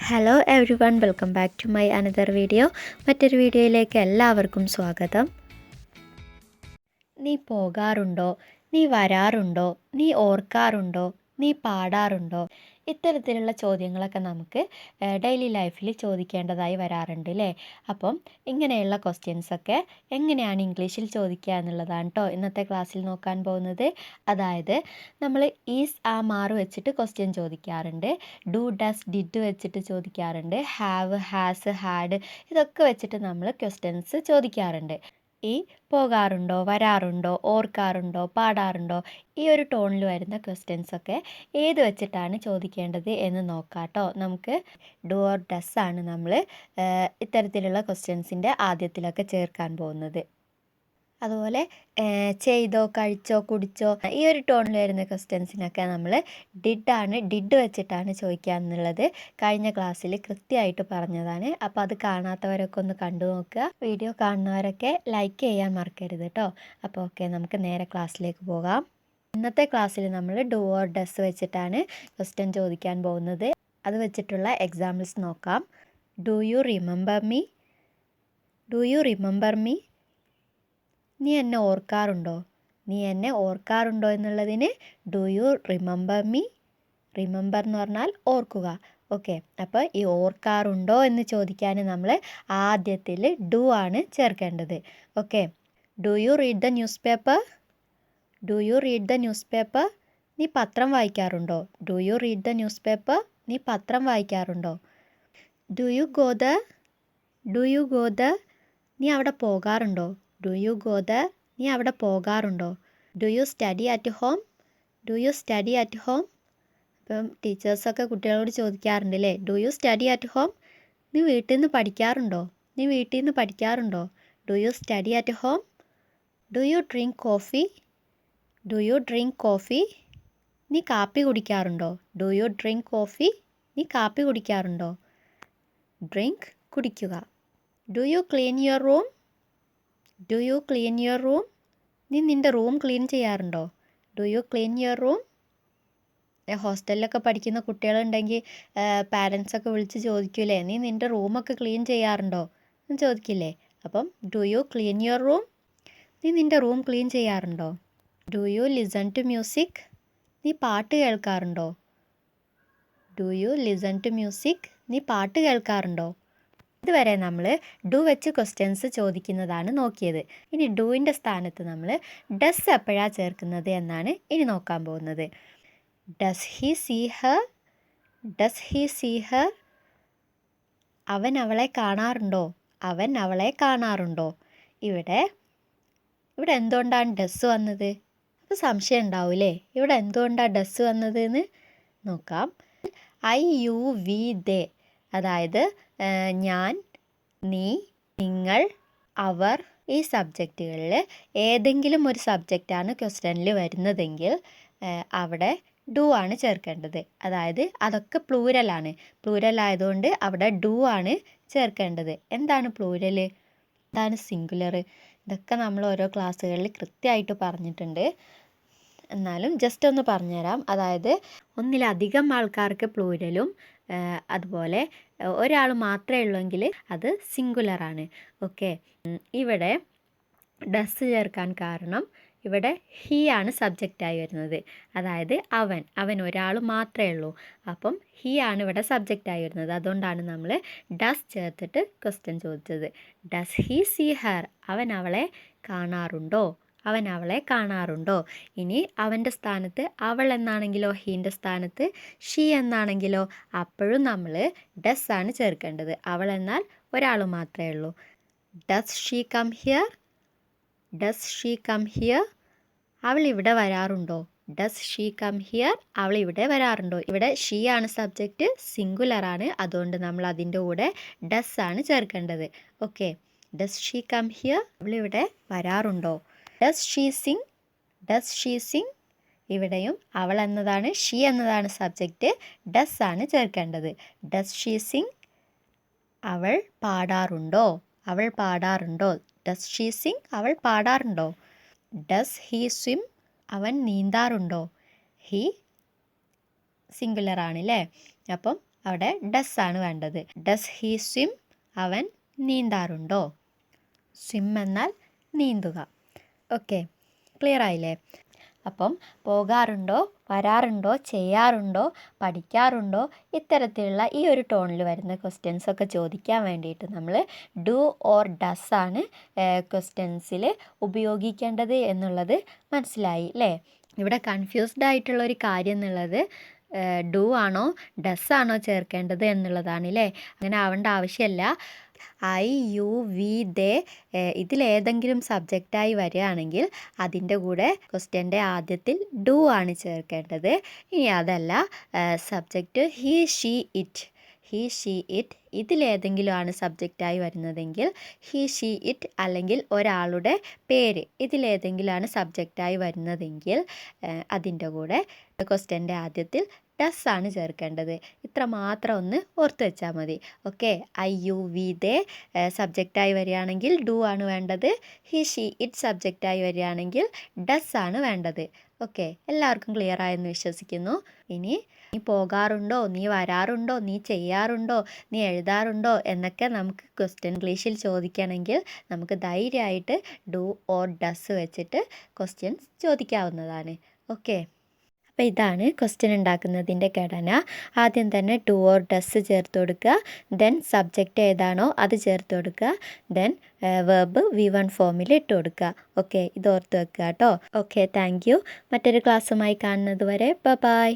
Hello everyone, welcome back to my another video. മറ്റൊരു വീഡിയോയിലേക്ക് എല്ലാവർക്കും സ്വാഗതം. നീ പോകാറുണ്ടോ? നീ വരാറുണ്ടോ? നീ ഓർക്കാറുണ്ടോ? നീ പാടാറുണ്ടോ? ഇത്തരത്തിലുള്ള ചോദ്യങ്ങളൊക്കെ നമുക്ക് ഡെയിലി ലൈഫിൽ ചോദിക്കേണ്ടതായി വരാറുണ്ട് അല്ലേ? അപ്പം ഇങ്ങനെയുള്ള ക്വസ്റ്റ്യൻസൊക്കെ എങ്ങനെയാണ് ഇംഗ്ലീഷിൽ ചോദിക്കുക എന്നുള്ളതാണ് കേട്ടോ ഇന്നത്തെ ക്ലാസ്സിൽ നോക്കാൻ പോകുന്നത്. അതായത് നമ്മൾ ഈസ് മാറ് വെച്ചിട്ട് ക്വസ്റ്റ്യൻ ചോദിക്കാറുണ്ട്, ഡു ഡസ് ഡിഡ് വെച്ചിട്ട് ചോദിക്കാറുണ്ട്, ഹാവ് ഹാസ് ഹാഡ് ഇതൊക്കെ വെച്ചിട്ട് നമ്മൾ ക്വസ്റ്റ്യൻസ് ചോദിക്കാറുണ്ട്. ഈ പോകാറുണ്ടോ, വരാറുണ്ടോ, ഓർക്കാറുണ്ടോ, പാടാറുണ്ടോ ഈ ഒരു ടോണിൽ വരുന്ന ക്വസ്റ്റ്യൻസൊക്കെ ഏത് വെച്ചിട്ടാണ് ചോദിക്കേണ്ടത് എന്ന് നോക്കാം കേട്ടോ. നമുക്ക് ഡു ഓർ ഡസ് ആണ് നമ്മൾ ഇത്തരത്തിലുള്ള ക്വസ്റ്റ്യൻസിൻ്റെ ആദ്യത്തിലൊക്കെ ചേർക്കാൻ പോകുന്നത്. അതുപോലെ ചെയ്തോ, കഴിച്ചോ, കുടിച്ചോ ഈ ഒരു ടോണിൽ വരുന്ന ക്വസ്റ്റ്യൻസിനൊക്കെ നമ്മൾ ഡിഡ് വെച്ചിട്ടാണ് ചോദിക്കുക എന്നുള്ളത് കഴിഞ്ഞ ക്ലാസ്സിൽ കൃത്യമായിട്ട് പറഞ്ഞതാണ്. അപ്പോൾ അത് കാണാത്തവരൊക്കെ ഒന്ന് കണ്ടു നോക്കുക. വീഡിയോ കാണുന്നവരൊക്കെ ലൈക്ക് ചെയ്യാൻ മറക്കരുത് കേട്ടോ. അപ്പോൾ ഓക്കെ, നമുക്ക് നേരെ ക്ലാസ്സിലേക്ക് പോകാം. ഇന്നത്തെ ക്ലാസ്സിൽ നമ്മൾ ഡു ഓർ ഡസ് വെച്ചിട്ടാണ് ക്വസ്റ്റ്യൻ ചോദിക്കാൻ പോകുന്നത്. അത് വെച്ചിട്ടുള്ള എക്സാമ്പിൾസ് നോക്കാം. Do you remember me? Do you remember me? നീ എന്നെ ഓർക്കാറുണ്ടോ? നീ എന്നെ ഓർക്കാറുണ്ടോ എന്നുള്ളതിന് do you remember me? Remember എന്ന് പറഞ്ഞാൽ ഓർക്കുക. ഓക്കെ, അപ്പോൾ ഈ ഓർക്കാറുണ്ടോ എന്ന് ചോദിക്കാൻ നമ്മൾ ആദ്യത്തിൽ ഡു ആണ് ചേർക്കേണ്ടത്. Okay, do you read the newspaper? Do you read the newspaper? നീ പത്രം വായിക്കാറുണ്ടോ? Do you read the newspaper? നീ പത്രം വായിക്കാറുണ്ടോ? Do you go there? Do you go there? നീ അവിടെ പോകാറുണ്ടോ? Do you go there? നീ അവിടെ പോകാറുണ്ടോ? Do you study at home? Do you study at home? ഇപ്പം ടീച്ചേഴ്സൊക്കെ കുട്ടികളോട് ചോദിക്കാറുണ്ട് അല്ലേ, do you study at home? നീ വീട്ടിൽ നിന്ന് പഠിക്കാറുണ്ടോ? നീ വീട്ടിൽ നിന്ന് പഠിക്കാറുണ്ടോ? Do you study at home? Do you drink coffee? Do you drink coffee? നീ കാപ്പി കുടിക്കാറുണ്ടോ? Do you drink coffee? നീ കാപ്പി കുടിക്കാറുണ്ടോ? ഡ്രിങ്ക് കുടിക്കുക. Do you clean your room? Do you clean your room? നീ നിൻ്റെ റൂം ക്ലീൻ ചെയ്യാറുണ്ടോ? Do you clean your room? ഹോസ്റ്റലിലൊക്കെ പഠിക്കുന്ന കുട്ടികളുണ്ടെങ്കിൽ പാരൻസൊക്കെ വിളിച്ച് ചോദിക്കൂലേ, നീ നിൻ്റെ റൂമൊക്കെ ക്ലീൻ ചെയ്യാറുണ്ടോ എന്ന് ചോദിക്കില്ലേ? അപ്പം do you clean your room? നീ നിൻ്റെ റൂം ക്ലീൻ ചെയ്യാറുണ്ടോ? Do you listen to music? നീ പാട്ട് കേൾക്കാറുണ്ടോ? Do you listen to music? നീ പാട്ട് കേൾക്കാറുണ്ടോ? ഇതുവരെ നമ്മൾ ഡു വെച്ച് ക്വസ്റ്റ്യൻസ് ചോദിക്കുന്നതാണ് നോക്കിയത്. ഇനി ഡൂവിൻ്റെ സ്ഥാനത്ത് നമ്മൾ ഡസ് എപ്പോഴാണ് ചേർക്കുന്നത് എന്നാണ് ഇനി നോക്കാൻ പോകുന്നത്. Does he see her? Does he see her? അവൻ അവളെ കാണാറുണ്ടോ? അവൻ അവളെ കാണാറുണ്ടോ? ഇവിടെ എന്തുകൊണ്ടാണ് ഡസ് വന്നത്? അപ്പോൾ സംശയം ഉണ്ടാവൂലേ, ഇവിടെ എന്തുകൊണ്ടാണ് ഡസ് വന്നത് എന്ന് നോക്കാം. ഐ യു വി ദേ, അതായത് ഞാൻ, നീ, നിങ്ങൾ, അവർ ഈ സബ്ജക്റ്റുകളിൽ ഏതെങ്കിലും ഒരു സബ്ജക്റ്റാണ് ക്വസ്റ്റ്യനിൽ വരുന്നതെങ്കിൽ അവിടെ ഡു ആണ് ചേർക്കേണ്ടത്. അതായത് അതൊക്കെ പ്ലൂരലാണ്. പ്ലൂരൽ ആയതുകൊണ്ട് അവിടെ ഡു ആണ് ചേർക്കേണ്ടത്. എന്താണ് പ്ലൂരൽ, എന്താണ് സിംഗുലർ, ഇതൊക്കെ നമ്മൾ ഓരോ ക്ലാസ്സുകളിൽ കൃത്യമായിട്ട് പറഞ്ഞിട്ടുണ്ട്. എന്നാലും ജസ്റ്റ് ഒന്ന് പറഞ്ഞുതരാം. അതായത് ഒന്നിലധികം ആൾക്കാർക്ക് പ്ലൂരലും അതുപോലെ ഒരാൾ മാത്രമേ ഉള്ളെങ്കിൽ അത് സിംഗുലറാണ്. ഓക്കെ, ഇവിടെ ഡസ് ചേർക്കാൻ കാരണം ഇവിടെ ഹി ആണ് സബ്ജക്റ്റായി വരുന്നത്. അതായത് അവൻ ഒരാൾ മാത്രമേ ഉള്ളൂ. അപ്പം ഹി ആണ് ഇവിടെ സബ്ജക്റ്റായി വരുന്നത്. അതുകൊണ്ടാണ് നമ്മൾ ഡസ് ചേർത്തിട്ട് ക്വസ്റ്റ്യൻ ചോദിച്ചത്. Does he see her? അവൻ അവളെ കാണാറുണ്ടോ? അവൻ അവളെ കാണാറുണ്ടോ? ഇനി അവൻ്റെ സ്ഥാനത്ത് അവൾ എന്നാണെങ്കിലോ, ഹീൻ്റെ സ്ഥാനത്ത് ഷീ എന്നാണെങ്കിലോ അപ്പോഴും നമ്മൾ ഡസ് ആണ് ചേർക്കേണ്ടത്. അവൾ എന്നാൽ ഒരാൾ മാത്രമേ ഉള്ളൂ. Does she come here? Does she come here? അവൾ ഇവിടെ വരാറുണ്ടോ? Does she come here? അവൾ ഇവിടെ വരാറുണ്ടോ? ഇവിടെ ഷീ ആണ് സബ്ജക്റ്റ്, സിംഗുലറാണ്. അതുകൊണ്ട് നമ്മൾ അതിൻ്റെ കൂടെ ഡസ് ആണ് ചേർക്കേണ്ടത്. Okay, does she come here? അവൾ ഇവിടെ വരാറുണ്ടോ? Does she sing? Does she sing? ഇവിടെയും അവൾ എന്നതാണ്, ഷീ എന്നതാണ് സബ്ജക്റ്റ്, ഡസ് ആണ് ചേർക്കേണ്ടത്. Does she sing? അവൾ പാടാറുണ്ടോ? അവൾ പാടാറുണ്ടോ? Does she sing? അവൾ പാടാറുണ്ടോ? Does he swim? അവൻ നീന്താറുണ്ടോ? ഹീ സിംഗുലർ ആണല്ലേ. അപ്പം അവിടെ ഡസ് ആണ് വേണ്ടത്. Does he swim? അവൻ നീന്താറുണ്ടോ? സ്വിം എന്നാൽ നീന്തുക. ഓക്കെ, ക്ലിയർ ആയില്ലേ? അപ്പം പോകാറുണ്ടോ, വരാറുണ്ടോ, ചെയ്യാറുണ്ടോ, പഠിക്കാറുണ്ടോ, ഇത്തരത്തിലുള്ള ഈ ഒരു ടോണിൽ വരുന്ന ക്വസ്റ്റ്യൻസ് ഒക്കെ ചോദിക്കാൻ വേണ്ടിയിട്ട് നമ്മൾ ഡു ഓർ ഡസ് ആണ് ക്വസ്റ്റ്യൻസിൽ ഉപയോഗിക്കേണ്ടത് എന്നുള്ളത് മനസ്സിലായി അല്ലേ? ഇവിടെ കൺഫ്യൂസ്ഡ് ആയിട്ടുള്ള ഒരു കാര്യം എന്നുള്ളത് ഡു ആണോ ഡസ് ആണോ ചേർക്കേണ്ടത് എന്നുള്ളതാണ് അല്ലേ? അങ്ങനെ ആവേണ്ട ആവശ്യമില്ല. ഐ, യു, വി, ദേ ഇതിലേതെങ്കിലും സബ്ജക്റ്റായി വരികയാണെങ്കിൽ അതിൻ്റെ കൂടെ ക്വസ്റ്റ്യൻ്റെ ആദ്യത്തിൽ ഡു ആണ് ചേർക്കേണ്ടത്. ഇനി അതല്ല subject he, she, it, he, she, it ഇതിലേതെങ്കിലും ആണ് സബ്ജക്റ്റായി വരുന്നതെങ്കിൽ ഹി, ഷീ, ഇറ്റ് അല്ലെങ്കിൽ ഒരാളുടെ പേര് ഇതിലേതെങ്കിലുമാണ് സബ്ജക്റ്റായി വരുന്നതെങ്കിൽ അതിൻ്റെ കൂടെ ക്വസ്റ്റ്യൻ്റെ ആദ്യത്തിൽ ഡസ് ആണ് ചേർക്കേണ്ടത്. ഇത്ര മാത്രം ഒന്ന് ഓർത്ത് വെച്ചാൽ മതി. ഓക്കെ, ഐ, യു, വി, ദേ സബ്ജക്റ്റായി വരികയാണെങ്കിൽ ഡു ആണ് വേണ്ടത്. ഹി, ഷീ, ഇറ്റ് സബ്ജക്റ്റായി വരികയാണെങ്കിൽ ഡസ് ആണ് വേണ്ടത്. ഓക്കെ, എല്ലാവർക്കും ക്ലിയർ ആയെന്ന് വിശ്വസിക്കുന്നു. ഇനി നീ പോകാറുണ്ടോ, നീ വരാറുണ്ടോ, നീ ചെയ്യാറുണ്ടോ, നീ എഴുതാറുണ്ടോ എന്നൊക്കെ നമുക്ക് ക്വസ്റ്റ്യൻ ഇംഗ്ലീഷിൽ ചോദിക്കണമെങ്കിൽ നമുക്ക് ധൈര്യമായിട്ട് ഡു ഓർ ഡസ് വെച്ചിട്ട് ക്വസ്റ്റ്യൻസ് ചോദിക്കാവുന്നതാണ്. ഓക്കെ, അപ്പോൾ ഇതാണ് ക്വസ്റ്റ്യൻ ഉണ്ടാക്കുന്നതിൻ്റെ ഘടന. ആദ്യം തന്നെ ഡു ഓർ ഡസ് ചേർത്ത് കൊടുക്കുക, ദെൻ സബ്ജക്റ്റ് ഏതാണോ അത് ചേർത്ത് കൊടുക്കുക, ദെൻ വെർബ് V1 ഫോമിൽ ഇട്ട് കൊടുക്കുക. ഓക്കെ, ഇത് ഓർത്ത് വെക്കുക കേട്ടോ. Okay, thank you. മറ്റൊരു ക്ലാസ്സുമായി കാണുന്നത് വരെ ബൈ.